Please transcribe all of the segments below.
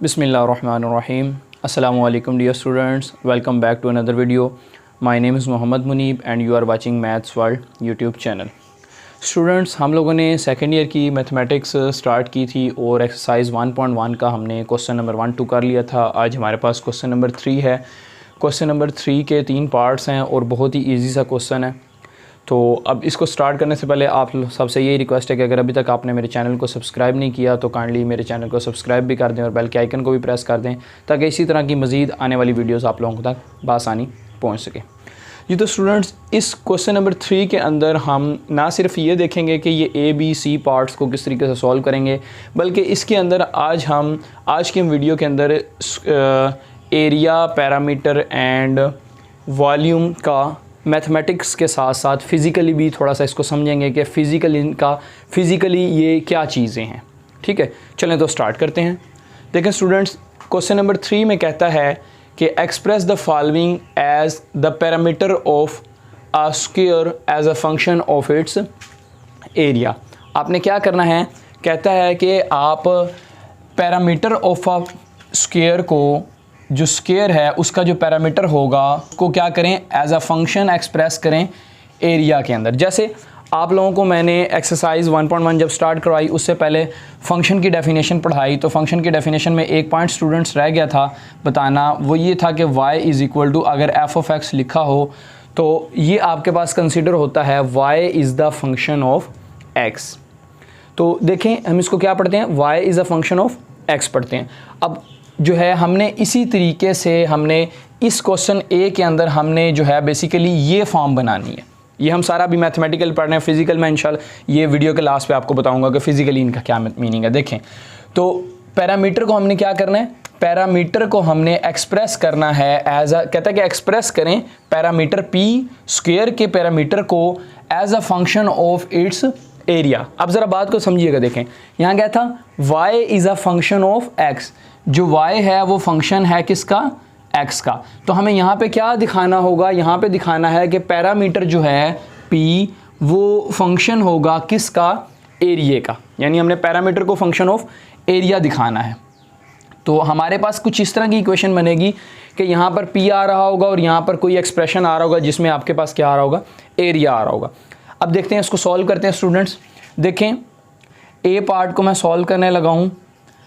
Bismillahirrahmanirrahim. Assalamu alaikum dear students. Welcome back to another video. My name is Mohammad Munib and you are watching Maths World YouTube channel. Students, हम लोगों ने second year की mathematics start की थी और exercise 1.1 का हमने question number 1 2 कर लिया था। आज हमारे पास क्वेश्चन नंबर 3 है। क्वेश्चन नंबर 3 के 3 पार्ट्स हैं और बहुत ही इजी सा क्वेश्चन है। तो अब इसको स्टार्ट करने से पहले आप सबसे यही रिक्वेस्ट है कि अगर अभी तक आपने मेरे चैनल को सब्सक्राइब नहीं किया तो काइंडली मेरे चैनल को सब्सक्राइब भी कर दें और बेल के आइकन को भी प्रेस कर दें ताकि इसी तरह की मज़ीद आने वाली वीडियोस आप लोगों तक बआसानी पहुंच सके। जी तो स्टूडेंट्स, इस क्वेश्चन नंबर 3 के अंदर हम ना सिर्फ ये देखेंगे कि ये ABC पार्ट्स को किस तरीके से सॉल्व करेंगे, बल्कि इसके अंदर आज की वीडियो के अंदर एरिया, पैरामीटर एंड वॉल्यूम का मैथमेटिक्स के साथ साथ फ़िज़िकली भी थोड़ा सा इसको समझेंगे कि फ़िज़िकली ये क्या चीज़ें हैं। ठीक है, चलें तो स्टार्ट करते हैं। देखें स्टूडेंट्स, क्वेश्चन नंबर 3 में कहता है कि express the following as the parameter of a square as a function of its area. आपने क्या करना है, कहता है कि आप पैरामीटर ऑफ अ स्क्वायर को, जो स्क्वायर है उसका जो पैरामीटर होगा उसको क्या करें, एज अ फंक्शन एक्सप्रेस करें एरिया के अंदर। जैसे आप लोगों को मैंने एक्सरसाइज 1.1 जब स्टार्ट करवाई उससे पहले फंक्शन की डेफिनेशन पढ़ाई, तो फंक्शन की डेफिनेशन में एक पॉइंट स्टूडेंट्स रह गया था बताना, वो ये था कि y इज़ इक्वल टू अगर f ऑफ x लिखा हो तो ये आपके पास कंसिडर होता है y is the function of x। तो देखें हम इसको क्या पढ़ते हैं, y is a function of x पढ़ते हैं। अब जो है हमने इसी तरीके से हमने इस क्वेश्चन ए के अंदर हमने जो है बेसिकली ये फॉर्म बनानी है। ये हम सारा भी मैथमेटिकल पढ़ रहे हैं, फिजिकल में इंशाल्लाह ये वीडियो के लास्ट पे आपको बताऊंगा कि फिजिकली इनका क्या मीनिंग है। देखें तो पैरामीटर को हमने क्या करना है, पैरामीटर को हमने एक्सप्रेस करना है एज अ, कहता है कि एक्सप्रेस करें पैरामीटर p स्क्वायर के पैरामीटर को as a function of its area. अब ज़रा बात को समझिएगा। देखें यहाँ क्या था, y is a function of x। जो y है वो फंक्शन है किसका, x का। तो हमें यहाँ पे क्या दिखाना होगा, यहाँ पे दिखाना है कि पैरामीटर जो है p वो फंक्शन होगा किसका, एरिया का। यानी हमने पैरामीटर को फंक्शन ऑफ एरिया दिखाना है। तो हमारे पास कुछ इस तरह की इक्वेशन बनेगी कि यहाँ पर p आ रहा होगा और यहाँ पर कोई एक्सप्रेशन आ रहा होगा जिसमें आपके पास क्या आ रहा होगा, एरिया आ रहा होगा। अब देखते हैं इसको सॉल्व करते हैं स्टूडेंट्स। देखें ए पार्ट को मैं सॉल्व करने लगा हूँ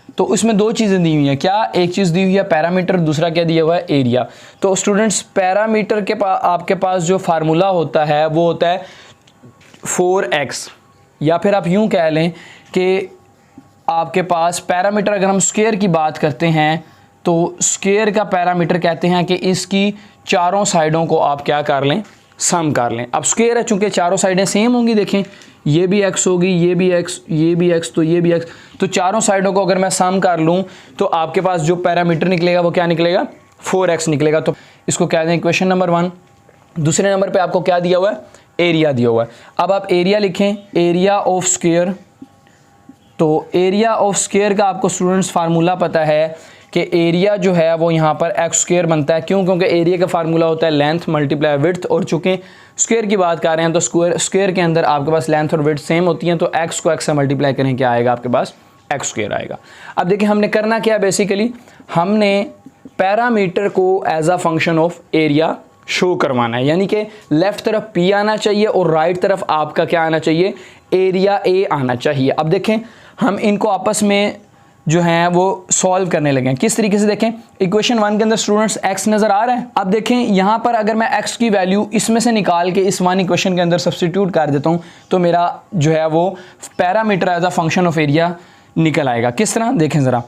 तो उसमें दो चीज़ें दी हुई हैं। क्या, एक चीज़ दी हुई है पैरामीटर, दूसरा क्या दिया हुआ है, एरिया। तो स्टूडेंट्स पैरामीटर के आपके पास जो फार्मूला होता है वो होता है 4x, या फिर आप यूँ कह लें कि आपके पास पैरामीटर, अगर हम स्क्वायर की बात करते हैं तो स्क्वायर का पैरामीटर कहते हैं कि इसकी चारों साइडों को आप क्या कर लें, सम कर लें। अब स्क्वायर है, चूँकि चारों साइडें सेम होंगी, देखें ये भी x होगी, ये भी x, ये भी x, तो ये भी x, तो चारों साइडों को अगर मैं सम कर लूँ तो आपके पास जो पैरामीटर निकलेगा वो क्या निकलेगा, 4x निकलेगा। तो इसको क्या दें, इक्वेशन नंबर 1। दूसरे नंबर पे आपको क्या दिया हुआ है, एरिया दिया हुआ है। अब आप एरिया लिखें, एरिया ऑफ स्क्वायर। तो एरिया ऑफ स्क्वायर का आपको स्टूडेंट्स फार्मूला पता है कि एरिया जो है वो यहाँ पर एक्स स्क्वायर बनता है। क्यों, क्योंकि एरिया का फार्मूला होता है लेंथ मल्टीप्लाई विड्थ, और चूँकि स्क्वायर की बात कर रहे हैं तो स्क्वायर के अंदर आपके पास लेंथ और विड्थ सेम होती हैं, तो एक्स को एक्स से मल्टीप्लाई करें क्या आएगा, आपके पास एक्स स्क्वायर आएगा। अब देखिए हमने करना क्या है, बेसिकली हमने पैरामीटर को as a function of area show करवाना है। यानी कि लेफ्ट तरफ p आना चाहिए और राइट तरफ आपका क्या आना चाहिए, एरिया a आना चाहिए। अब देखें हम इनको आपस में जो हैं वो सॉल्व करने लगे हैं। किस तरीके से, देखें इक्वेशन 1 के अंदर स्टूडेंट्स x नज़र आ रहा है। अब देखें यहाँ पर अगर मैं x की वैल्यू इसमें से निकाल के इस 1 इक्वेशन के अंदर सब्स्टिट्यूट कर देता हूँ तो मेरा जो है वो parameter as a function of area निकल आएगा। किस तरह, देखें ज़रा,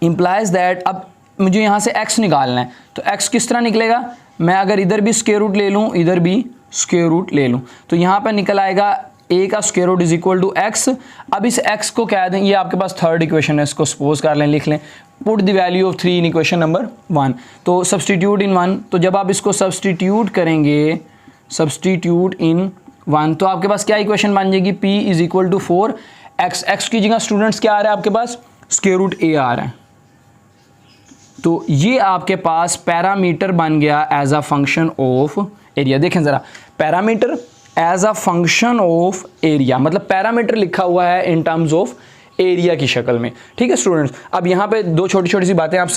इम्प्लाइज दैट, अब मुझे यहाँ से x निकालना है तो x किस तरह निकलेगा, मैं अगर इधर भी स्क्वायर रूट ले लूँ, इधर भी स्क्वायर रूट ले लूँ तो यहाँ पर निकल आएगा a का square root is equal to x। अब इस x को क्या दें, ये आपके पास थर्ड इक्वेशन है, इसको सपोज कर लें, लिख लें, put the value of 3 in equation number 1। तो सब्सटीट्यूट इन 1, तो जब आप इसको सब्सटीट्यूट करेंगे, सब्सटीट्यूट इन 1, तो आपके पास क्या इक्वेशन बन जाएगी, p is equal to 4x। x की जगह स्टूडेंट्स क्या आ रहा है आपके पास, स्क्वायर रूट a आ रहा है। तो ये आपके पास पैरामीटर बन गया as a function of area. देखें ज़रा, parameter as a function of area, मतलब पैरामीटर लिखा हुआ है इन टर्म्स ऑफ एरिया की शक्ल में। ठीक है स्टूडेंट्स, अब यहाँ पे दो छोटी छोटी सी बातें आप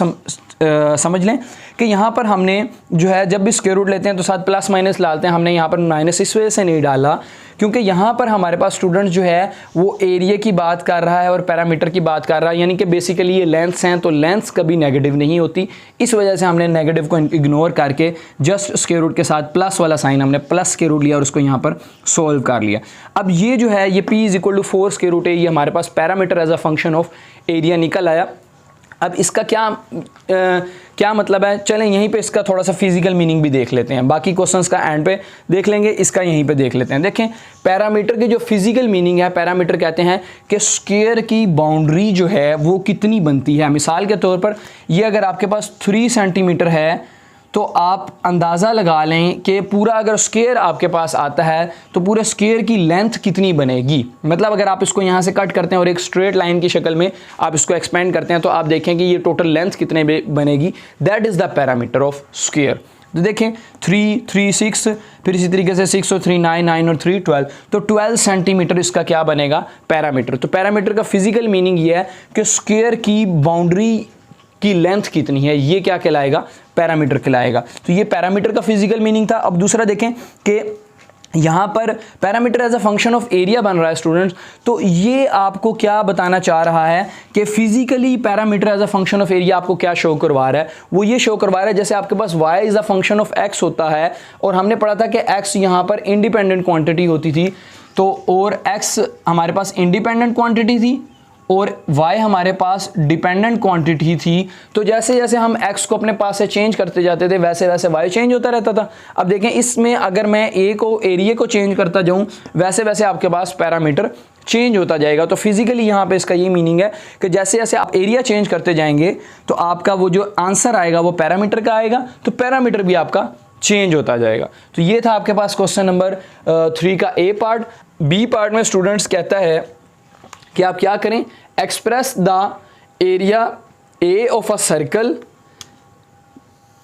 समझ लें कि यहाँ पर हमने जो है जब भी स्क्वायर रूट लेते हैं तो साथ प्लस माइनस डालते हैं। हमने यहाँ पर माइनस इस वजह से नहीं डाला क्योंकि यहाँ पर हमारे पास स्टूडेंट्स जो है वो एरिया की बात कर रहा है और पैरामीटर की बात कर रहा है, यानी कि बेसिकली ये लेंथ्स हैं, तो लेंथ्स कभी नेगेटिव नहीं होती। इस वजह से हमने नेगेटिव को इग्नोर करके जस्ट स्क्वायर रूट के साथ प्लस वाला साइन हमने प्लस स्क्वायर रूट लिया और उसको यहाँ पर सोल्व कर लिया। अब ये जो है ये p is equal to 4 square root है, ये हमारे पास parameter as a function of area निकल आया। अब इसका क्या मतलब है, चलें यहीं पे इसका थोड़ा सा फिजिकल मीनिंग भी देख लेते हैं। बाकी क्वेश्चंस का एंड पे देख लेंगे, इसका यहीं पे देख लेते हैं। देखें पैरामीटर की जो फिजिकल मीनिंग है, पैरामीटर कहते हैं कि स्क्वायर की बाउंड्री जो है वो कितनी बनती है। मिसाल के तौर पर ये अगर आपके पास 3 सेंटीमीटर है तो आप अंदाज़ा लगा लें कि पूरा अगर स्क्वायर आपके पास आता है तो पूरे स्क्वायर की लेंथ कितनी बनेगी। मतलब अगर आप इसको यहाँ से कट करते हैं और एक स्ट्रेट लाइन की शक्ल में आप इसको एक्सपेंड करते हैं तो आप देखें कि ये टोटल लेंथ कितने बनेगी। That is the parameter of square. तो देखें 3, 3, 6, फिर इसी तरीके से 6 और 3 9, 9 और 3 12, तो 12 सेंटीमीटर इसका क्या बनेगा, पैरामीटर। तो पैरामीटर का फिजिकल मीनिंग ये है कि स्क्वायर की बाउंड्री की लेंथ कितनी है, ये क्या कहलाएगा, पैरामीटर कहलाएगा। तो ये पैरामीटर का फिजिकल मीनिंग था। अब दूसरा देखें कि यहाँ पर parameter as a function of area बन रहा है स्टूडेंट्स, तो ये आपको क्या बताना चाह रहा है कि physically parameter as a function of area आपको क्या शो करवा रहा है, वो ये शो करवा रहा है जैसे आपके पास y is a function of x होता है और हमने पढ़ा था कि x यहाँ पर इंडिपेंडेंट क्वांटिटी होती थी, तो और x हमारे पास इंडिपेंडेंट क्वांटिटी थी और y हमारे पास डिपेंडेंट क्वांटिटी थी। तो जैसे जैसे हम x को अपने पास से चेंज करते जाते थे वैसे वैसे y चेंज होता रहता था। अब देखें इसमें अगर मैं एरिया को चेंज करता जाऊं वैसे वैसे आपके पास पैरामीटर चेंज होता जाएगा। तो फिजिकली यहाँ पे इसका ये मीनिंग है कि जैसे जैसे आप एरिया चेंज करते जाएंगे तो आपका वो जो आंसर आएगा वो पैरामीटर का आएगा, तो पैरामीटर भी आपका चेंज होता जाएगा। तो ये था आपके पास क्वेश्चन नंबर 3 का ए पार्ट। बी पार्ट में स्टूडेंट्स कहता है कि आप क्या करें, express the area A of a circle,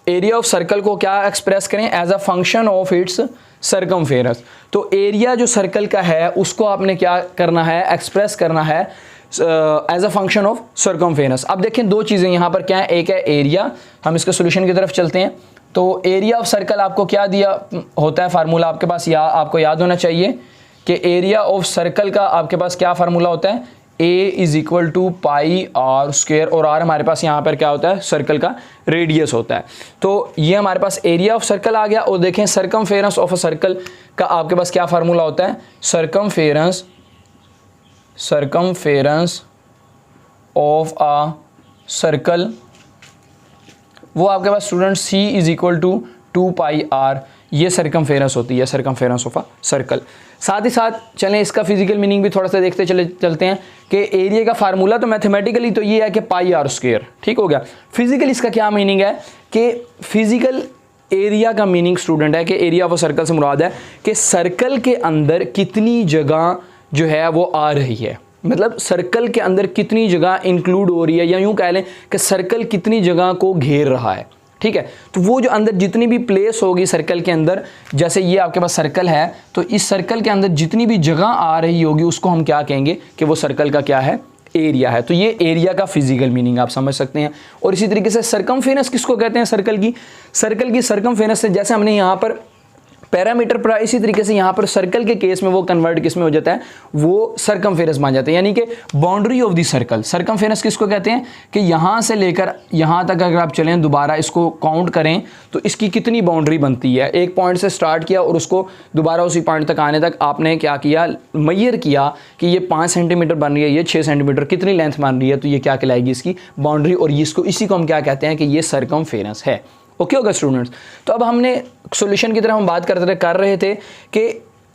area of circle को क्या एक्सप्रेस करें, as a function of its circumference. तो एरिया जो सर्कल का है उसको आपने क्या करना है, एक्सप्रेस करना है as a function of circumference. अब देखें दो चीज़ें यहाँ पर क्या है, एक है एरिया, हम इसके सोल्यूशन की तरफ चलते हैं। तो एरिया ऑफ सर्कल आपको क्या दिया होता है फार्मूला आपके पास, आपको याद होना चाहिए कि एरिया ऑफ सर्कल का आपके पास क्या फार्मूला होता है, a is equal to pi R square, और r हमारे पास यहाँ पर क्या होता है, सर्कल का रेडियस होता है। तो ये हमारे पास एरिया ऑफ सर्कल आ गया। और देखें सर्कमफेरेंस ऑफ अ सर्कल का आपके पास क्या फार्मूला होता है, सर्कमफेरेंस ऑफ अ सर्कल, वो आपके पास student c is equal to 2 pi r, ये सर्कमफेरेंस होती है, सर्कमफेरेंस ऑफ अ सर्कल। साथ ही साथ चलें इसका फिजिकल मीनिंग भी थोड़ा सा देखते चलते हैं कि एरिया का फार्मूला तो मैथमेटिकली तो ये है कि पाई आर स्क्वायर, ठीक हो गया। फिजिकल इसका क्या मीनिंग है कि फिजिकल एरिया का मीनिंग स्टूडेंट है कि एरिया ऑफ अ सर्कल से मुराद है कि सर्कल के अंदर कितनी जगह जो है वो आ रही है, मतलब सर्कल के अंदर कितनी जगह इंक्लूड हो रही है, या यूँ कह लें कि सर्कल कितनी जगह को घेर रहा है। ठीक है, तो वो जो अंदर जितनी भी प्लेस होगी सर्कल के अंदर, जैसे ये आपके पास सर्कल है तो इस सर्कल के अंदर जितनी भी जगह आ रही होगी उसको हम क्या कहेंगे कि वो सर्कल का क्या है, एरिया है। तो ये एरिया का फिजिकल मीनिंग आप समझ सकते हैं। और इसी तरीके से सर्कमफेरेंस किसको कहते हैं, सर्कल की सर्कमफेरेंस से जैसे हमने यहाँ पर पैरामीटर पढ़ा, इसी तरीके से यहाँ पर सर्कल के केस में वो कन्वर्ट किस में हो जाता है, वो सर्कमफेरेंस मान जाता है, यानी कि boundary of the circle. Circumference किसको कहते हैं कि यहाँ से लेकर यहाँ तक अगर आप चलें दोबारा इसको काउंट करें तो इसकी कितनी बाउंड्री बनती है। एक पॉइंट से स्टार्ट किया और उसको दोबारा उसी पॉइंट तक आने तक आपने क्या किया, मेजर किया कि ये 5 सेंटीमीटर बन रही है, ये 6 सेंटीमीटर, कितनी लेंथ बन रही है, तो ये क्या कहलाएगी, इसकी बाउंड्री। और इसी को हम क्या कहते हैं कि ये सर्कमफेरेंस है। ओके होगा स्टूडेंट्स। तो अब हमने सॉल्यूशन की तरफ हम बात कर रहे थे कि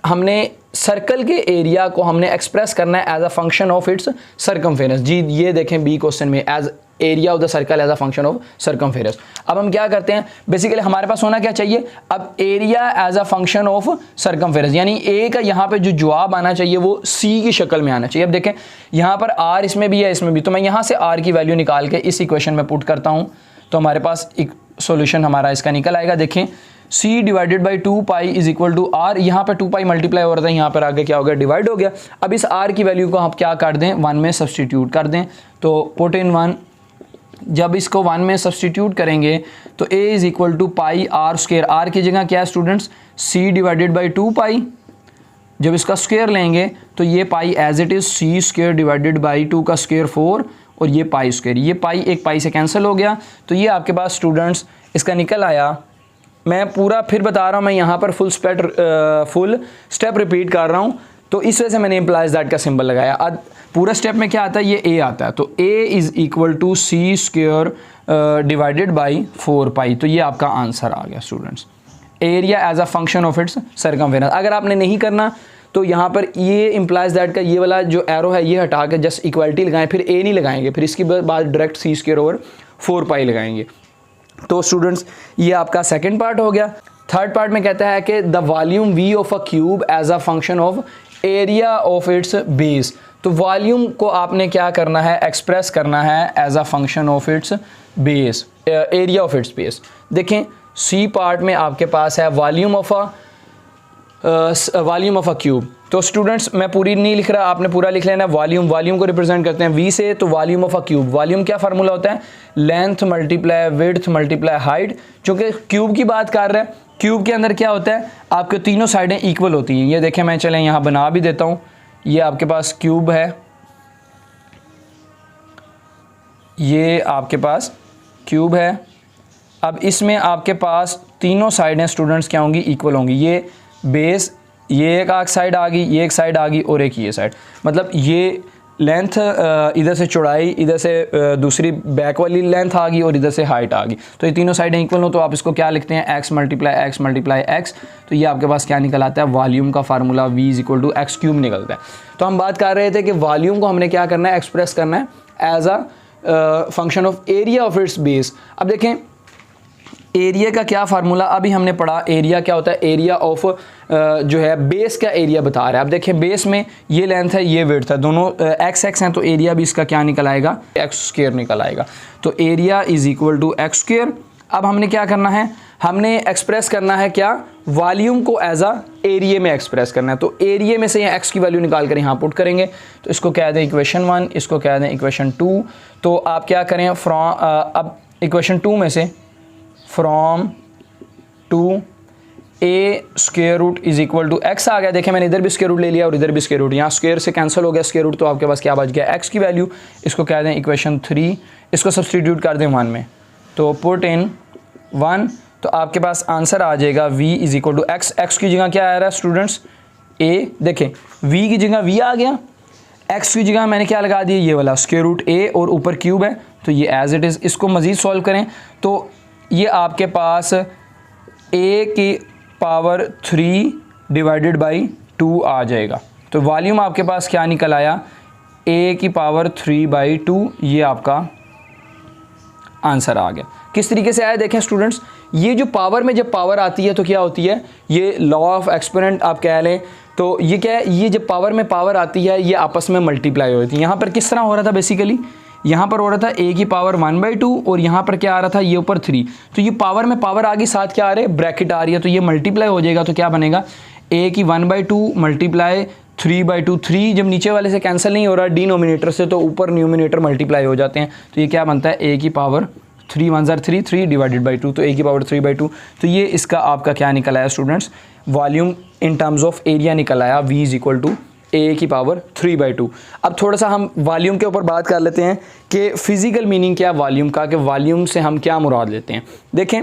हमने सर्कल के एरिया को हमने एक्सप्रेस करना है as a function of its circumference. जी ये देखें बी क्वेश्चन में, as area of the circle as a function of circumference. अब हम क्या करते हैं, बेसिकली हमारे पास होना क्या चाहिए, अब area as a function of circumference, यानी ए का यहाँ पे जो जवाब आना चाहिए वो सी की शक्ल में आना चाहिए। अब देखें यहाँ पर आर इसमें भी है इसमें भी, तो मैं यहाँ से आर की वैल्यू निकाल के इस इक्वेशन में पुट करता हूँ तो हमारे पास एक सॉल्यूशन हमारा इसका निकल आएगा। देखें c divided by 2 pi is equal to r, यहाँ पर 2 पाई मल्टीप्लाई हो रहा था, यहाँ पर आगे क्या हो गया, डिवाइड हो गया। अब इस r की वैल्यू को आप क्या कर दें, 1 में सब्सटीट्यूट कर दें, तो पुट इन 1। जब इसको 1 में सब्सटीट्यूट करेंगे तो a is equal to pi r square, r की जगह क्या है students, c divided by 2 pi, जब इसका स्क्वायर लेंगे तो ये pi as it is c square divided by 2 का स्क्वायर 4 और ये पाई स्क्वायर, ये पाई एक पाई से कैंसिल हो गया। तो ये आपके पास स्टूडेंट्स इसका निकल आया। मैं पूरा फिर बता रहा हूँ, मैं यहाँ पर फुल स्टेप रिपीट कर रहा हूँ, तो इस वजह से मैंने इम्प्लाइज दैट का सिंबल लगाया। अब पूरा स्टेप में क्या आता है, ये a आता है, तो a is equal to c square divided by 4 pi. तो ये आपका आंसर आ गया students, area as a function of its circumference. अगर आपने नहीं करना तो यहाँ पर ये इम्प्लाइज दैट का ये वाला जो एरो है ये हटा के जस्ट इक्वलिटी लगाएं, फिर a नहीं लगाएंगे, फिर इसके बाद डायरेक्ट c स्क्वायर ओवर 4 पाई लगाएंगे। तो स्टूडेंट्स ये आपका सेकंड पार्ट हो गया। थर्ड पार्ट में कहता है कि the volume v of a cube as a function of area of its base. तो वॉल्यूम को आपने क्या करना है, एक्सप्रेस करना है as a function of its base, area of its base. देखें सी पार्ट में आपके पास है वॉल्यूम ऑफ अ क्यूब। तो स्टूडेंट्स मैं पूरी नहीं लिख रहा, आपने पूरा लिख लेना। वॉल्यूम को रिप्रेजेंट करते हैं v से, तो volume of a cube, volume क्या फार्मूला होता है, length multiply width multiply height. चूँकि क्यूब की बात कर रहे हैं, क्यूब के अंदर क्या होता है, आपके तीनों साइडें इक्वल होती हैं। ये देखें, मैं चलें यहाँ बना भी देता हूँ। ये आपके पास क्यूब है, ये आपके पास क्यूब है। अब इसमें आपके पास तीनों साइडें स्टूडेंट्स क्या होंगी, इक्वल होंगी। ये बेस, ये एक साइड आ गई, ये एक साइड आ गई और एक ये साइड, मतलब ये लेंथ इधर से चौड़ाई, इधर से दूसरी बैक वाली लेंथ आ गई और इधर से हाइट आ गई। तो ये तीनों साइडें इक्वल हो तो आप इसको क्या लिखते हैं, x मल्टीप्लाई x। तो ये आपके पास क्या निकल आता है, वॉल्यूम का formula v is equal to X cube निकलता है। तो हम बात कर रहे थे कि वॉल्यूम को हमने क्या करना है, एक्सप्रेस करना है as a function of area of its base. अब देखें एरिया का क्या फार्मूला अभी हमने पढ़ा, एरिया क्या होता है, एरिया ऑफ जो है बेस का एरिया बता रहा है। अब देखें बेस में ये लेंथ है, ये विड्थ है, दोनों x हैं, तो एरिया भी इसका क्या निकल आएगा, एक्स स्क्वायर निकल आएगा। तो area is equal to X square. अब हमने क्या करना है, हमने एक्सप्रेस करना है क्या, वॉल्यूम को एज अ एरिया में एक्सप्रेस करना है। तो एरिया में से यहाँ x की वैल्यू निकाल कर यहाँ पुट करेंगे, तो इसको कह दें इक्वेशन 1, इसको कह दें इक्वेशन 2। तो आप क्या करें, फ्रॉम अब इक्वेशन 2 में से from two a square root is equal to x आ गया। देखें मैंने इधर भी स्क्वायर रूट ले लिया और इधर भी स्क्वायर रूट, यहाँ स्क्वायर से कैंसिल हो गया स्क्वायर रूट, तो आपके पास क्या बच गया, x की वैल्यू। इसको कह दें इक्वेशन 3, इसको सब्सटीट्यूट कर दें 1 में, तो पुट इन 1, तो आपके पास आंसर आ जाएगा v is equal to X. X की जगह क्या आ रहा है स्टूडेंट्स, a। देखें v की जगह v आ गया, x की जगह मैंने क्या लगा दिया, ये वाला स्क्वायर रूट a और ऊपर क्यूब है, तो ये एज इट इज़। इसको मज़ीद सॉल्व करें तो ये आपके पास a की पावर 3 डिवाइडेड बाई 2 आ जाएगा। तो वॉल्यूम आपके पास क्या निकल आया, a की पावर 3/2, ये आपका आंसर आ गया। किस तरीके से आया देखें स्टूडेंट्स, ये जो पावर में जब पावर आती है तो क्या होती है, ये लॉ ऑफ एक्सपोनेंट आप कह लें, तो ये क्या है, ये जब पावर में पावर आती है ये आपस में मल्टीप्लाई होती है। यहाँ पर किस तरह हो रहा था, बेसिकली यहाँ पर हो रहा था a की पावर 1/2 और यहाँ पर क्या आ रहा था, ये ऊपर 3। तो ये पावर में पावर आ गई, साथ क्या आ रहे हैं, ब्रैकेट आ रही है, तो ये मल्टीप्लाई हो जाएगा। तो क्या बनेगा, a की 1/2 मल्टीप्लाई 3/2, 3 जब नीचे वाले से कैंसिल नहीं हो रहा डिनोमिनेटर से, तो ऊपर न्यूमिनेटर मल्टीप्लाई हो जाते हैं। तो ये क्या बनता है, a की पावर 3 1 ज़ार 3, 3 डिवाइडेड बाई 2, तो a की पावर 3/2। तो ये इसका आपका क्या निकल आया students, volume in terms of area निकल आया, v is equal to a की पावर 3/2। अब थोड़ा सा हम वॉल्यूम के ऊपर बात कर लेते हैं कि फिज़िकल मीनिंग क्या है वॉल्यूम का, कि वॉल्यूम से हम क्या मुराद लेते हैं। देखें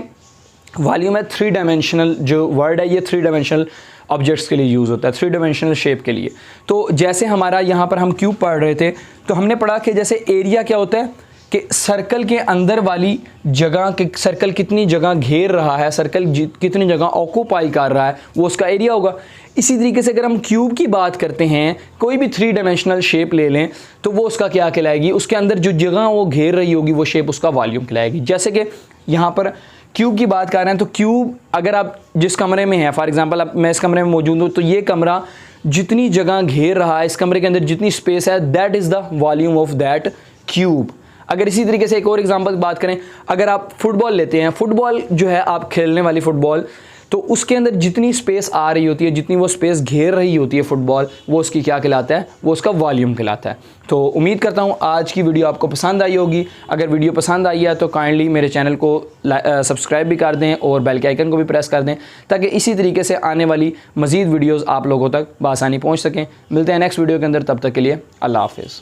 वॉल्यूम है 3 डायमेंशनल जो वर्ड है, ये 3 डायमेंशनल ऑब्जेक्ट्स के लिए यूज़ होता है, 3 डायमेंशनल शेप के लिए। तो जैसे हमारा यहाँ पर हम क्यूब पढ़ रहे थे, तो हमने पढ़ा कि जैसे एरिया क्या होता है कि सर्कल के अंदर वाली जगह के, सर्कल कितनी जगह घेर रहा है, सर्कल कितनी जगह ऑक्यूपाई कर रहा है, वो उसका एरिया होगा। इसी तरीके से अगर हम क्यूब की बात करते हैं, कोई भी 3 डायमेंशनल शेप ले लें, तो वो उसका क्या कहलाएगी, उसके अंदर जो जगह वो घेर रही होगी वो शेप उसका वॉल्यूम कहलाएगी। जैसे कि यहाँ पर क्यूब की बात कर रहे हैं, तो क्यूब अगर आप जिस कमरे में हैं, फॉर एग्जांपल अब मैं इस कमरे में मौजूद हूँ, तो ये कमरा जितनी जगह घेर रहा है, इस कमरे के अंदर जितनी स्पेस है, that is the volume of that cube. अगर इसी तरीके से एक और एग्जांपल बात करें, अगर आप फुटबॉल लेते हैं, फुटबॉल जो है आप खेलने वाली फुटबॉल, तो उसके अंदर जितनी स्पेस आ रही होती है, जितनी वो स्पेस घेर रही होती है फुटबॉल, वो उसकी क्या कहलाता है, वो उसका वॉल्यूम कहलाता है। तो उम्मीद करता हूँ आज की वीडियो आपको पसंद आई होगी। अगर वीडियो पसंद आई है तो काइंडली मेरे चैनल को सब्सक्राइब भी कर दें और बेल के आइकन को भी प्रेस कर दें, ताकि इसी तरीके से आने वाली मज़ीद वीडियोज़ आप लोगों तक बआसानी पहुँच सकें। मिलते हैं नेक्स्ट वीडियो के अंदर, तब तक के लिए अल्लाह हाफ़िज़।